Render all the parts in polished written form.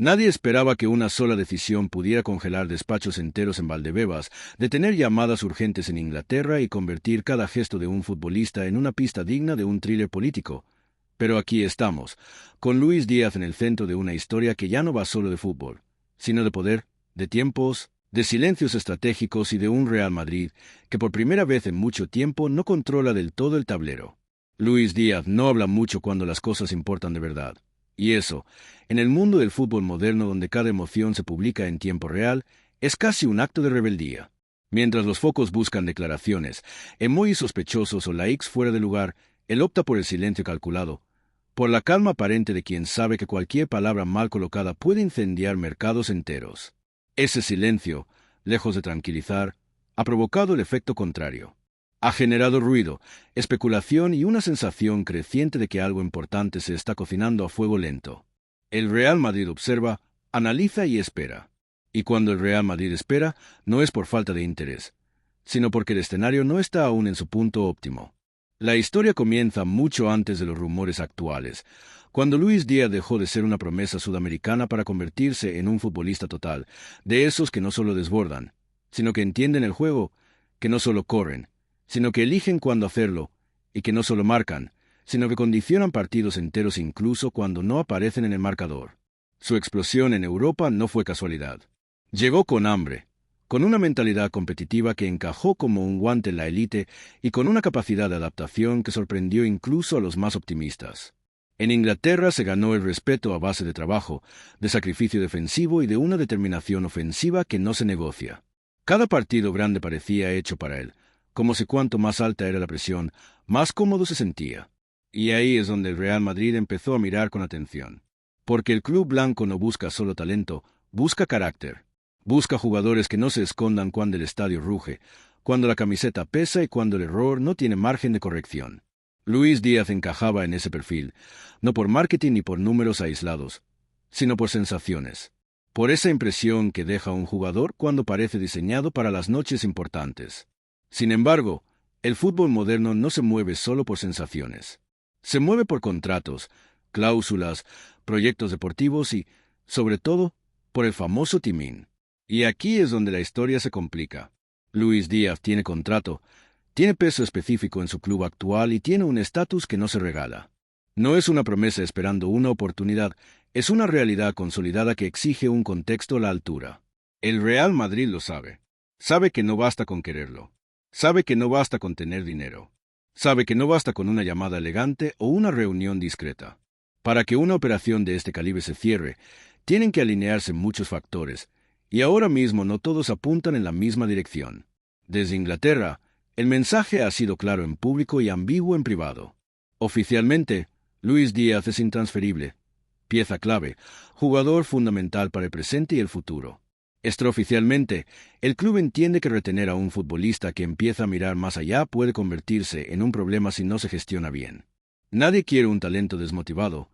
Nadie esperaba que una sola decisión pudiera congelar despachos enteros en Valdebebas, detener llamadas urgentes en Inglaterra y convertir cada gesto de un futbolista en una pista digna de un thriller político. Pero aquí estamos, con Luis Díaz en el centro de una historia que ya no va solo de fútbol, sino de poder, de tiempos, de silencios estratégicos y de un Real Madrid que por primera vez en mucho tiempo no controla del todo el tablero. Luis Díaz no habla mucho cuando las cosas importan de verdad. Y eso, en el mundo del fútbol moderno donde cada emoción se publica en tiempo real, es casi un acto de rebeldía. Mientras los focos buscan declaraciones, emojis sospechosos o likes fuera de lugar, él opta por el silencio calculado, por la calma aparente de quien sabe que cualquier palabra mal colocada puede incendiar mercados enteros. Ese silencio, lejos de tranquilizar, ha provocado el efecto contrario. Ha generado ruido, especulación y una sensación creciente de que algo importante se está cocinando a fuego lento. El Real Madrid observa, analiza y espera. Y cuando el Real Madrid espera, no es por falta de interés, sino porque el escenario no está aún en su punto óptimo. La historia comienza mucho antes de los rumores actuales, cuando Luis Díaz dejó de ser una promesa sudamericana para convertirse en un futbolista total, de esos que no solo desbordan, sino que entienden el juego, que no solo corren, sino que eligen cuándo hacerlo, y que no solo marcan, sino que condicionan partidos enteros incluso cuando no aparecen en el marcador. Su explosión en Europa no fue casualidad. Llegó con hambre, con una mentalidad competitiva que encajó como un guante en la élite y con una capacidad de adaptación que sorprendió incluso a los más optimistas. En Inglaterra se ganó el respeto a base de trabajo, de sacrificio defensivo y de una determinación ofensiva que no se negocia. Cada partido grande parecía hecho para él, como si cuanto más alta era la presión, más cómodo se sentía. Y ahí es donde el Real Madrid empezó a mirar con atención. Porque el club blanco no busca solo talento, busca carácter. Busca jugadores que no se escondan cuando el estadio ruge, cuando la camiseta pesa y cuando el error no tiene margen de corrección. Luis Díaz encajaba en ese perfil, no por marketing ni por números aislados, sino por sensaciones. Por esa impresión que deja un jugador cuando parece diseñado para las noches importantes. Sin embargo, el fútbol moderno no se mueve solo por sensaciones. Se mueve por contratos, cláusulas, proyectos deportivos y, sobre todo, por el famoso timín. Y aquí es donde la historia se complica. Luis Díaz tiene contrato, tiene peso específico en su club actual y tiene un estatus que no se regala. No es una promesa esperando una oportunidad, es una realidad consolidada que exige un contexto a la altura. El Real Madrid lo sabe. Sabe que no basta con quererlo. Sabe que no basta con tener dinero. Sabe que no basta con una llamada elegante o una reunión discreta. Para que una operación de este calibre se cierre, tienen que alinearse muchos factores, y ahora mismo no todos apuntan en la misma dirección. Desde Inglaterra, el mensaje ha sido claro en público y ambiguo en privado. Oficialmente, Luis Díaz es intransferible, pieza clave, jugador fundamental para el presente y el futuro. Extraoficialmente, el club entiende que retener a un futbolista que empieza a mirar más allá puede convertirse en un problema si no se gestiona bien. Nadie quiere un talento desmotivado,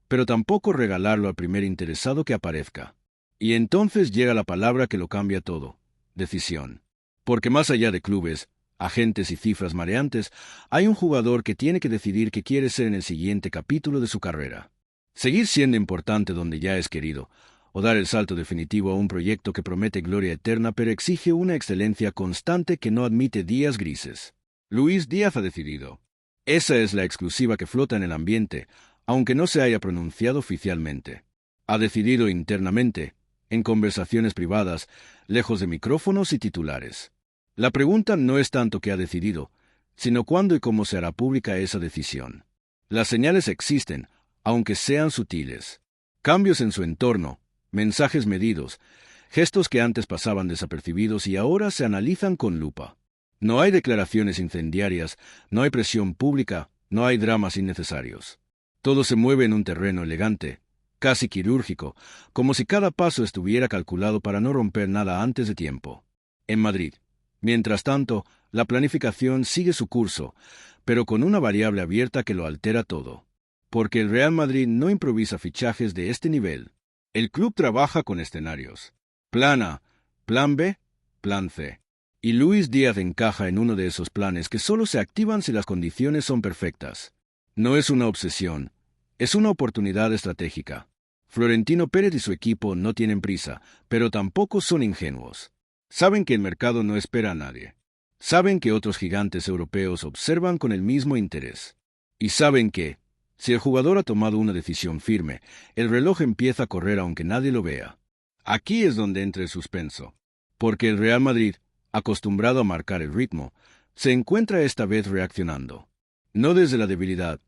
pero tampoco regalarlo al primer interesado que aparezca. Y entonces llega la palabra que lo cambia todo: decisión. Porque más allá de clubes, agentes y cifras mareantes, hay un jugador que tiene que decidir qué quiere ser en el siguiente capítulo de su carrera. Seguir siendo importante donde ya es querido, o dar el salto definitivo a un proyecto que promete gloria eterna pero exige una excelencia constante que no admite días grises. Luis Díaz ha decidido. Esa es la exclusiva que flota en el ambiente, aunque no se haya pronunciado oficialmente. Ha decidido internamente, en conversaciones privadas, lejos de micrófonos y titulares. La pregunta no es tanto qué ha decidido, sino cuándo y cómo se hará pública esa decisión. Las señales existen, aunque sean sutiles. Cambios en su entorno, mensajes medidos, gestos que antes pasaban desapercibidos y ahora se analizan con lupa. No hay declaraciones incendiarias, no hay presión pública, no hay dramas innecesarios. Todo se mueve en un terreno elegante, casi quirúrgico, como si cada paso estuviera calculado para no romper nada antes de tiempo. En Madrid, mientras tanto, la planificación sigue su curso, pero con una variable abierta que lo altera todo. Porque el Real Madrid no improvisa fichajes de este nivel. El club trabaja con escenarios. Plan A, Plan B, Plan C. Y Luis Díaz encaja en uno de esos planes que solo se activan si las condiciones son perfectas. No es una obsesión, es una oportunidad estratégica. Florentino Pérez y su equipo no tienen prisa, pero tampoco son ingenuos. Saben que el mercado no espera a nadie. Saben que otros gigantes europeos observan con el mismo interés. Y saben que, si el jugador ha tomado una decisión firme, el reloj empieza a correr aunque nadie lo vea. Aquí es donde entra el suspenso. Porque el Real Madrid, acostumbrado a marcar el ritmo, se encuentra esta vez reaccionando. No desde la debilidad,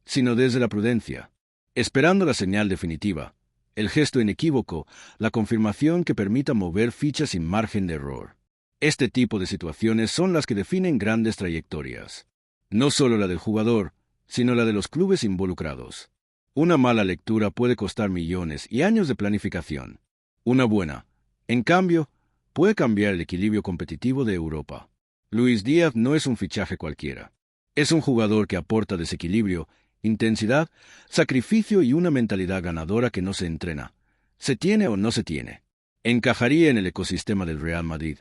sino desde la prudencia. Esperando la señal definitiva, el gesto inequívoco, la confirmación que permita mover fichas sin margen de error. Este tipo de situaciones son las que definen grandes trayectorias. No solo la del jugador, sino la de los clubes involucrados. Una mala lectura puede costar millones y años de planificación. Una buena, en cambio, puede cambiar el equilibrio competitivo de Europa. Luis Díaz no es un fichaje cualquiera. Es un jugador que aporta desequilibrio, intensidad, sacrificio y una mentalidad ganadora que no se entrena. Se tiene o no se tiene. Encajaría en el ecosistema del Real Madrid,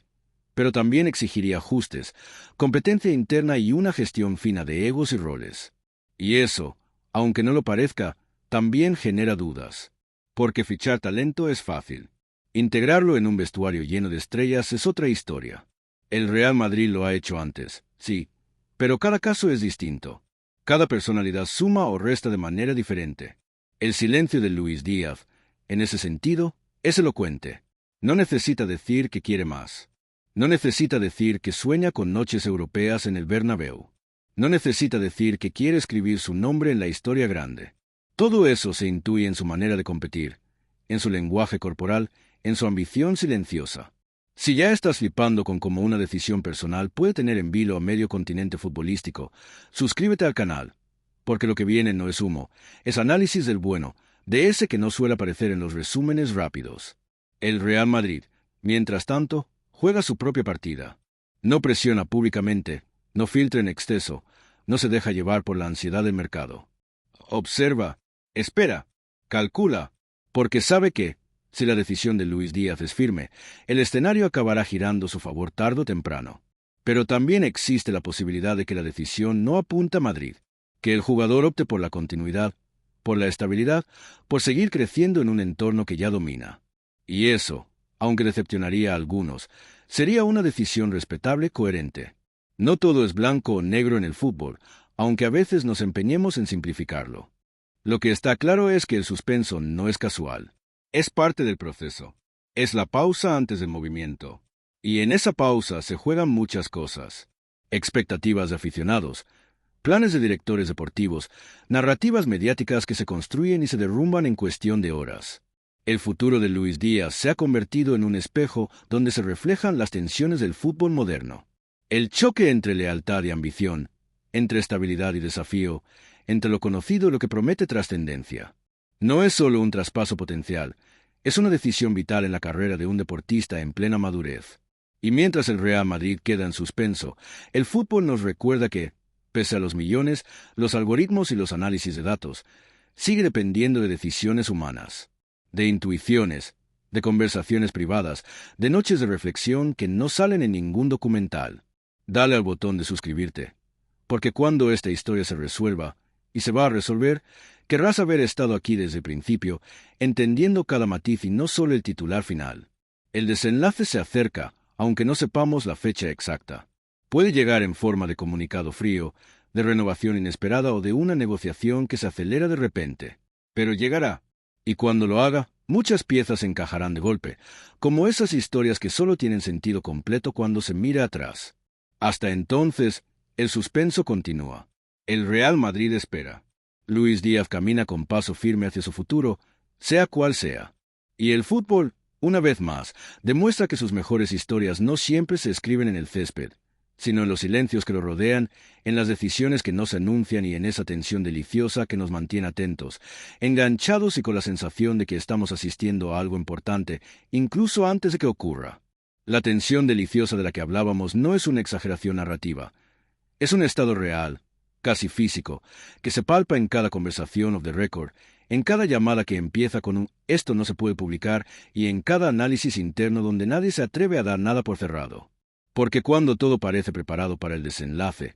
pero también exigiría ajustes, competencia interna y una gestión fina de egos y roles. Y eso, aunque no lo parezca, también genera dudas. Porque fichar talento es fácil. Integrarlo en un vestuario lleno de estrellas es otra historia. El Real Madrid lo ha hecho antes, sí, pero cada caso es distinto. Cada personalidad suma o resta de manera diferente. El silencio de Luis Díaz, en ese sentido, es elocuente. No necesita decir que quiere más. No necesita decir que sueña con noches europeas en el Bernabéu. No necesita decir que quiere escribir su nombre en la historia grande. Todo eso se intuye en su manera de competir, en su lenguaje corporal, en su ambición silenciosa. Si ya estás flipando con cómo una decisión personal puede tener en vilo a medio continente futbolístico, suscríbete al canal, porque lo que viene no es humo, es análisis del bueno, de ese que no suele aparecer en los resúmenes rápidos. El Real Madrid, mientras tanto, juega su propia partida. No presiona públicamente, no filtra en exceso, no se deja llevar por la ansiedad del mercado. Observa, espera, calcula, porque sabe que, si la decisión de Luis Díaz es firme, el escenario acabará girando a su favor tarde o temprano. Pero también existe la posibilidad de que la decisión no apunta a Madrid, que el jugador opte por la continuidad, por la estabilidad, por seguir creciendo en un entorno que ya domina. Y eso, aunque decepcionaría a algunos, sería una decisión respetable, coherente. No todo es blanco o negro en el fútbol, aunque a veces nos empeñemos en simplificarlo. Lo que está claro es que el suspenso no es casual. Es parte del proceso. Es la pausa antes del movimiento. Y en esa pausa se juegan muchas cosas. Expectativas de aficionados, planes de directores deportivos, narrativas mediáticas que se construyen y se derrumban en cuestión de horas. El futuro de Luis Díaz se ha convertido en un espejo donde se reflejan las tensiones del fútbol moderno. El choque entre lealtad y ambición, entre estabilidad y desafío, entre lo conocido y lo que promete trascendencia. No es solo un traspaso potencial, es una decisión vital en la carrera de un deportista en plena madurez. Y mientras el Real Madrid queda en suspenso, el fútbol nos recuerda que, pese a los millones, los algoritmos y los análisis de datos, sigue dependiendo de decisiones humanas, de intuiciones, de conversaciones privadas, de noches de reflexión que no salen en ningún documental. Dale al botón de suscribirte, porque cuando esta historia se resuelva, y se va a resolver, querrás haber estado aquí desde el principio, entendiendo cada matiz y no solo el titular final. El desenlace se acerca, aunque no sepamos la fecha exacta. Puede llegar en forma de comunicado frío, de renovación inesperada o de una negociación que se acelera de repente. Pero llegará, y cuando lo haga, muchas piezas encajarán de golpe, como esas historias que solo tienen sentido completo cuando se mira atrás. Hasta entonces, el suspenso continúa. El Real Madrid espera. Luis Díaz camina con paso firme hacia su futuro, sea cual sea. Y el fútbol, una vez más, demuestra que sus mejores historias no siempre se escriben en el césped, sino en los silencios que lo rodean, en las decisiones que no se anuncian y en esa tensión deliciosa que nos mantiene atentos, enganchados y con la sensación de que estamos asistiendo a algo importante, incluso antes de que ocurra. La tensión deliciosa de la que hablábamos no es una exageración narrativa, es un estado real, casi físico, que se palpa en cada conversación off the record, en cada llamada que empieza con un «esto no se puede publicar» y en cada análisis interno donde nadie se atreve a dar nada por cerrado. Porque cuando todo parece preparado para el desenlace,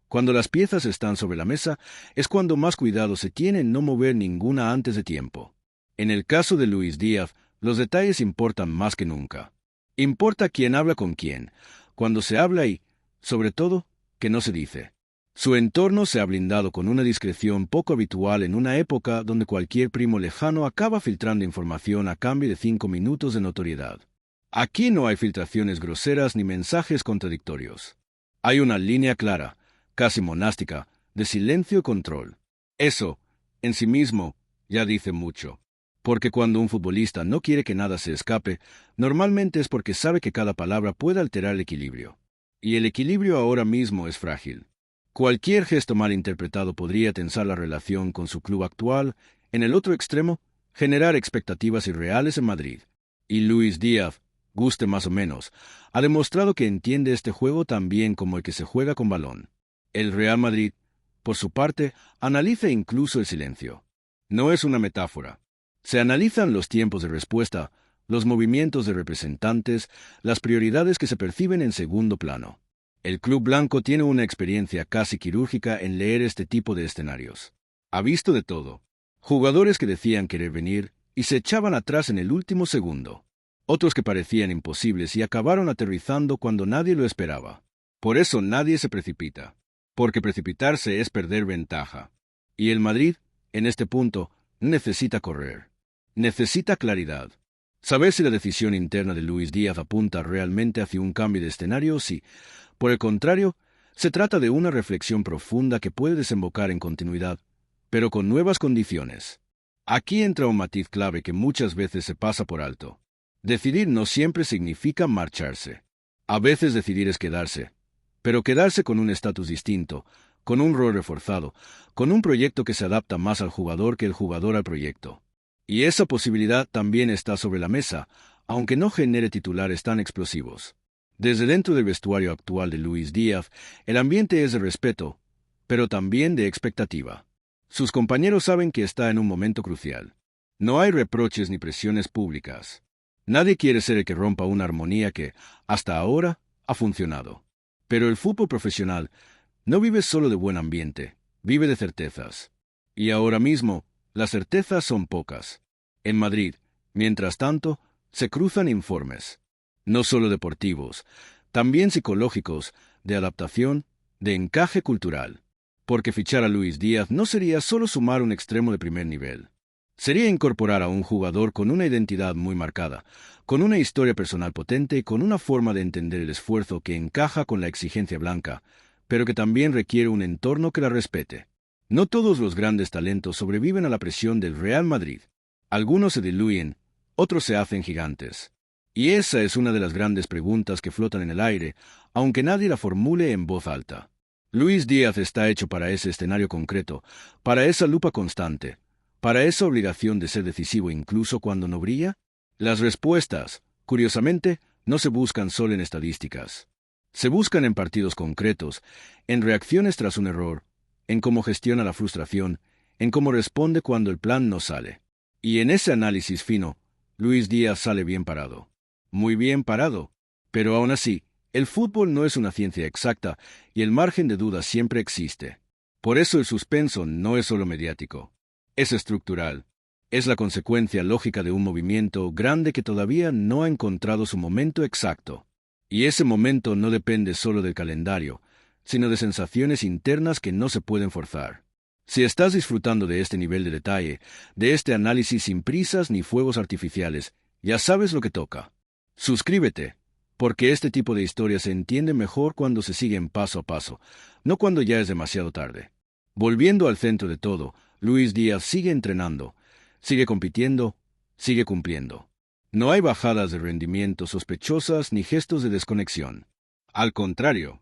cuando las piezas están sobre la mesa, es cuando más cuidado se tiene en no mover ninguna antes de tiempo. En el caso de Luis Díaz, los detalles importan más que nunca. Importa quién habla con quién, cuando se habla y, sobre todo, que no se dice. Su entorno se ha blindado con una discreción poco habitual en una época donde cualquier primo lejano acaba filtrando información a cambio de 5 minutos de notoriedad. Aquí no hay filtraciones groseras ni mensajes contradictorios. Hay una línea clara, casi monástica, de silencio y control. Eso, en sí mismo, ya dice mucho. Porque cuando un futbolista no quiere que nada se escape, normalmente es porque sabe que cada palabra puede alterar el equilibrio. Y el equilibrio ahora mismo es frágil. Cualquier gesto mal interpretado podría tensar la relación con su club actual, en el otro extremo, generar expectativas irreales en Madrid. Y Luis Díaz, guste más o menos, ha demostrado que entiende este juego tan bien como el que se juega con balón. El Real Madrid, por su parte, analiza incluso el silencio. No es una metáfora. Se analizan los tiempos de respuesta, los movimientos de representantes, las prioridades que se perciben en segundo plano. El club blanco tiene una experiencia casi quirúrgica en leer este tipo de escenarios. Ha visto de todo. Jugadores que decían querer venir y se echaban atrás en el último segundo. Otros que parecían imposibles y acabaron aterrizando cuando nadie lo esperaba. Por eso nadie se precipita. Porque precipitarse es perder ventaja. Y el Madrid, en este punto, necesita correr. Necesita claridad. Saber si la decisión interna de Luis Díaz apunta realmente hacia un cambio de escenario o si, por el contrario, se trata de una reflexión profunda que puede desembocar en continuidad, pero con nuevas condiciones. Aquí entra un matiz clave que muchas veces se pasa por alto. Decidir no siempre significa marcharse. A veces decidir es quedarse, pero quedarse con un estatus distinto, con un rol reforzado, con un proyecto que se adapta más al jugador que el jugador al proyecto. Y esa posibilidad también está sobre la mesa, aunque no genere titulares tan explosivos. Desde dentro del vestuario actual de Luis Díaz, el ambiente es de respeto, pero también de expectativa. Sus compañeros saben que está en un momento crucial. No hay reproches ni presiones públicas. Nadie quiere ser el que rompa una armonía que, hasta ahora, ha funcionado. Pero el fútbol profesional no vive solo de buen ambiente, vive de certezas. Y ahora mismo, las certezas son pocas. En Madrid, mientras tanto, se cruzan informes. No solo deportivos, también psicológicos, de adaptación, de encaje cultural. Porque fichar a Luis Díaz no sería solo sumar un extremo de primer nivel. Sería incorporar a un jugador con una identidad muy marcada, con una historia personal potente y con una forma de entender el esfuerzo que encaja con la exigencia blanca, pero que también requiere un entorno que la respete. No todos los grandes talentos sobreviven a la presión del Real Madrid. Algunos se diluyen, otros se hacen gigantes. Y esa es una de las grandes preguntas que flotan en el aire, aunque nadie la formule en voz alta. Luis Díaz está hecho para ese escenario concreto, para esa lupa constante, para esa obligación de ser decisivo incluso cuando no brilla. Las respuestas, curiosamente, no se buscan solo en estadísticas. Se buscan en partidos concretos, en reacciones tras un error, en cómo gestiona la frustración, en cómo responde cuando el plan no sale. Y en ese análisis fino, Luis Díaz sale bien parado. Muy bien parado. Pero aún así, el fútbol no es una ciencia exacta y el margen de duda siempre existe. Por eso el suspenso no es solo mediático. Es estructural. Es la consecuencia lógica de un movimiento grande que todavía no ha encontrado su momento exacto. Y ese momento no depende solo del calendario, sino de sensaciones internas que no se pueden forzar. Si estás disfrutando de este nivel de detalle, de este análisis sin prisas ni fuegos artificiales, ya sabes lo que toca. Suscríbete, porque este tipo de historias se entiende mejor cuando se siguen paso a paso, no cuando ya es demasiado tarde. Volviendo al centro de todo, Luis Díaz sigue entrenando, sigue compitiendo, sigue cumpliendo. No hay bajadas de rendimiento sospechosas ni gestos de desconexión. Al contrario,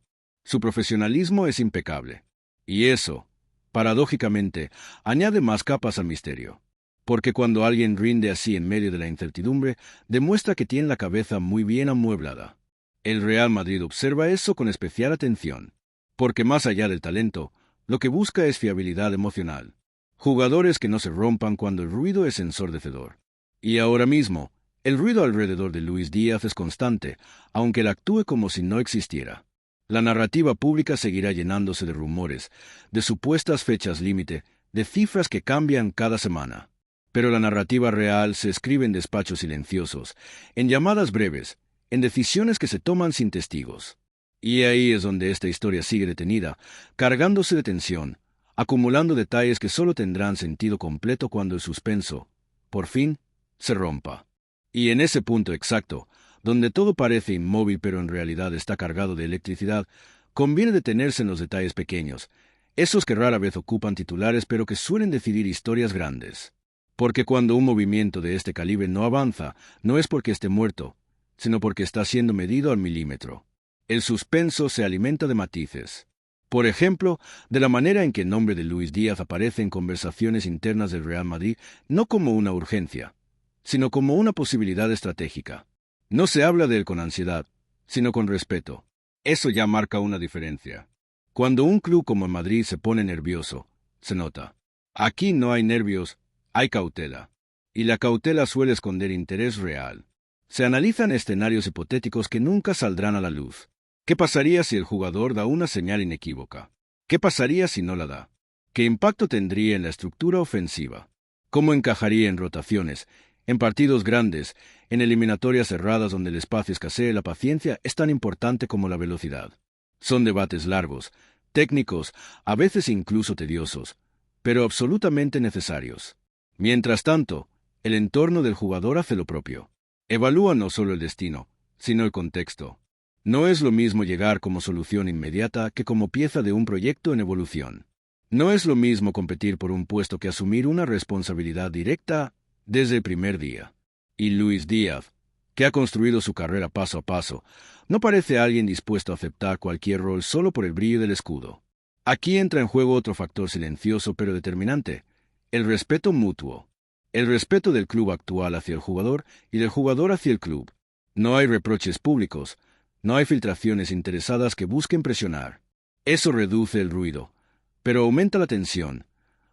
su profesionalismo es impecable. Y eso, paradójicamente, añade más capas al misterio. Porque cuando alguien rinde así en medio de la incertidumbre, demuestra que tiene la cabeza muy bien amueblada. El Real Madrid observa eso con especial atención. Porque más allá del talento, lo que busca es fiabilidad emocional. Jugadores que no se rompan cuando el ruido es ensordecedor. Y ahora mismo, el ruido alrededor de Luis Díaz es constante, aunque él actúe como si no existiera. La narrativa pública seguirá llenándose de rumores, de supuestas fechas límite, de cifras que cambian cada semana. Pero la narrativa real se escribe en despachos silenciosos, en llamadas breves, en decisiones que se toman sin testigos. Y ahí es donde esta historia sigue detenida, cargándose de tensión, acumulando detalles que solo tendrán sentido completo cuando el suspenso, por fin, se rompa. Y en ese punto exacto, donde todo parece inmóvil pero en realidad está cargado de electricidad, conviene detenerse en los detalles pequeños, esos que rara vez ocupan titulares pero que suelen decidir historias grandes. Porque cuando un movimiento de este calibre no avanza, no es porque esté muerto, sino porque está siendo medido al milímetro. El suspenso se alimenta de matices. Por ejemplo, de la manera en que el nombre de Luis Díaz aparece en conversaciones internas del Real Madrid, no como una urgencia, sino como una posibilidad estratégica. No se habla de él con ansiedad, sino con respeto. Eso ya marca una diferencia. Cuando un club como el Madrid se pone nervioso, se nota. Aquí no hay nervios, hay cautela. Y la cautela suele esconder interés real. Se analizan escenarios hipotéticos que nunca saldrán a la luz. ¿Qué pasaría si el jugador da una señal inequívoca? ¿Qué pasaría si no la da? ¿Qué impacto tendría en la estructura ofensiva? ¿Cómo encajaría en rotaciones, en partidos grandes, en eliminatorias cerradas donde el espacio escasea y la paciencia es tan importante como la velocidad? Son debates largos, técnicos, a veces incluso tediosos, pero absolutamente necesarios. Mientras tanto, el entorno del jugador hace lo propio. Evalúa no solo el destino, sino el contexto. No es lo mismo llegar como solución inmediata que como pieza de un proyecto en evolución. No es lo mismo competir por un puesto que asumir una responsabilidad directa desde el primer día. Y Luis Díaz, que ha construido su carrera paso a paso, no parece alguien dispuesto a aceptar cualquier rol solo por el brillo del escudo. Aquí entra en juego otro factor silencioso pero determinante: el respeto mutuo. El respeto del club actual hacia el jugador y del jugador hacia el club. No hay reproches públicos, no hay filtraciones interesadas que busquen presionar. Eso reduce el ruido, pero aumenta la tensión,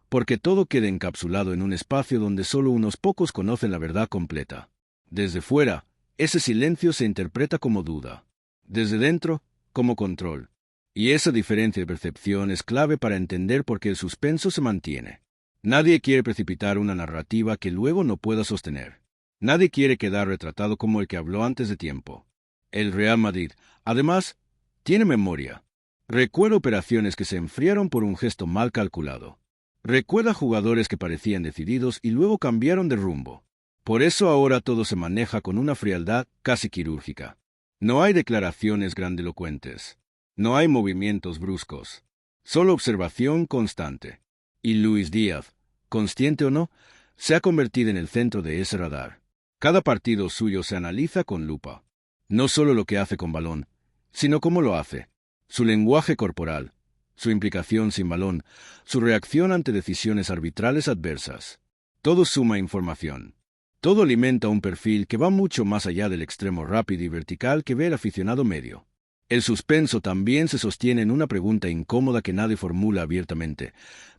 porque todo queda encapsulado en un espacio donde solo unos pocos conocen la verdad completa. Desde fuera, ese silencio se interpreta como duda. Desde dentro, como control. Y esa diferencia de percepción es clave para entender por qué el suspenso se mantiene. Nadie quiere precipitar una narrativa que luego no pueda sostener. Nadie quiere quedar retratado como el que habló antes de tiempo. El Real Madrid, además, tiene memoria. Recuerda operaciones que se enfriaron por un gesto mal calculado. Recuerda jugadores que parecían decididos y luego cambiaron de rumbo. Por eso ahora todo se maneja con una frialdad casi quirúrgica. No hay declaraciones grandilocuentes. No hay movimientos bruscos. Solo observación constante. Y Luis Díaz, consciente o no, se ha convertido en el centro de ese radar. Cada partido suyo se analiza con lupa. No solo lo que hace con balón, sino cómo lo hace. Su lenguaje corporal, su implicación sin balón, su reacción ante decisiones arbitrales adversas. Todo suma información. Todo alimenta un perfil que va mucho más allá del extremo rápido y vertical que ve el aficionado medio. El suspenso también se sostiene en una pregunta incómoda que nadie formula abiertamente,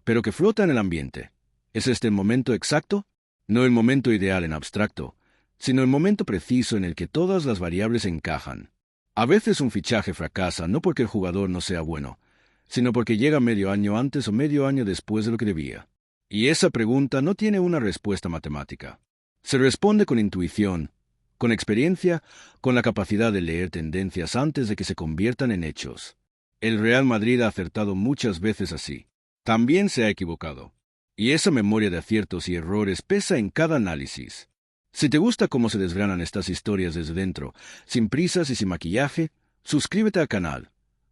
pero que flota en el ambiente. ¿Es este el momento exacto? No el momento ideal en abstracto, sino el momento preciso en el que todas las variables encajan. A veces un fichaje fracasa no porque el jugador no sea bueno, sino porque llega medio año antes o medio año después de lo que debía. Y esa pregunta no tiene una respuesta matemática. Se responde con intuición, con experiencia, con la capacidad de leer tendencias antes de que se conviertan en hechos. El Real Madrid ha acertado muchas veces así. También se ha equivocado. Y esa memoria de aciertos y errores pesa en cada análisis. Si te gusta cómo se desgranan estas historias desde dentro, sin prisas y sin maquillaje, suscríbete al canal,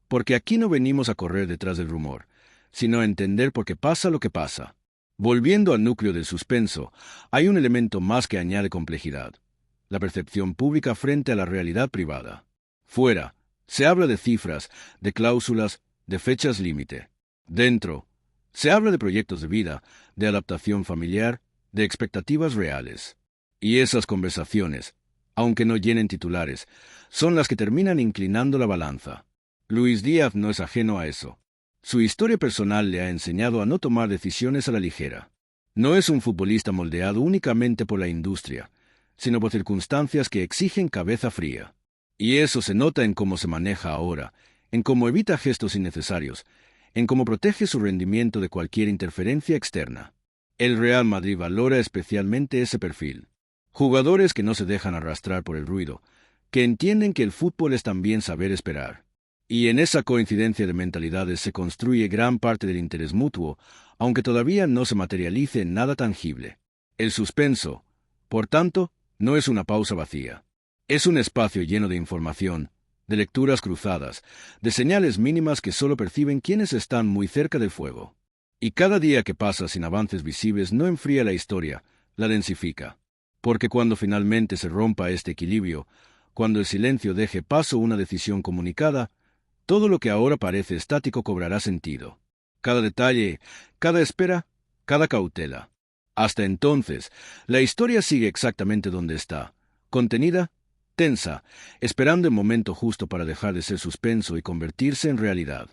porque aquí no venimos a correr detrás del rumor, sino a entender por qué pasa lo que pasa. Volviendo al núcleo del suspenso, hay un elemento más que añade complejidad: la percepción pública frente a la realidad privada. Fuera, se habla de cifras, de cláusulas, de fechas límite. Dentro, se habla de proyectos de vida, de adaptación familiar, de expectativas reales. Y esas conversaciones, aunque no llenen titulares, son las que terminan inclinando la balanza. Luis Díaz no es ajeno a eso. Su historia personal le ha enseñado a no tomar decisiones a la ligera. No es un futbolista moldeado únicamente por la industria, sino por circunstancias que exigen cabeza fría. Y eso se nota en cómo se maneja ahora, en cómo evita gestos innecesarios, en cómo protege su rendimiento de cualquier interferencia externa. El Real Madrid valora especialmente ese perfil. Jugadores que no se dejan arrastrar por el ruido, que entienden que el fútbol es también saber esperar. Y en esa coincidencia de mentalidades se construye gran parte del interés mutuo, aunque todavía no se materialice en nada tangible. El suspenso, por tanto, no es una pausa vacía. Es un espacio lleno de información, de lecturas cruzadas, de señales mínimas que solo perciben quienes están muy cerca del fuego. Y cada día que pasa sin avances visibles no enfría la historia, la densifica. Porque cuando finalmente se rompa este equilibrio, cuando el silencio deje paso a una decisión comunicada, todo lo que ahora parece estático cobrará sentido. Cada detalle, cada espera, cada cautela. Hasta entonces, la historia sigue exactamente donde está, contenida, tensa, esperando el momento justo para dejar de ser suspenso y convertirse en realidad.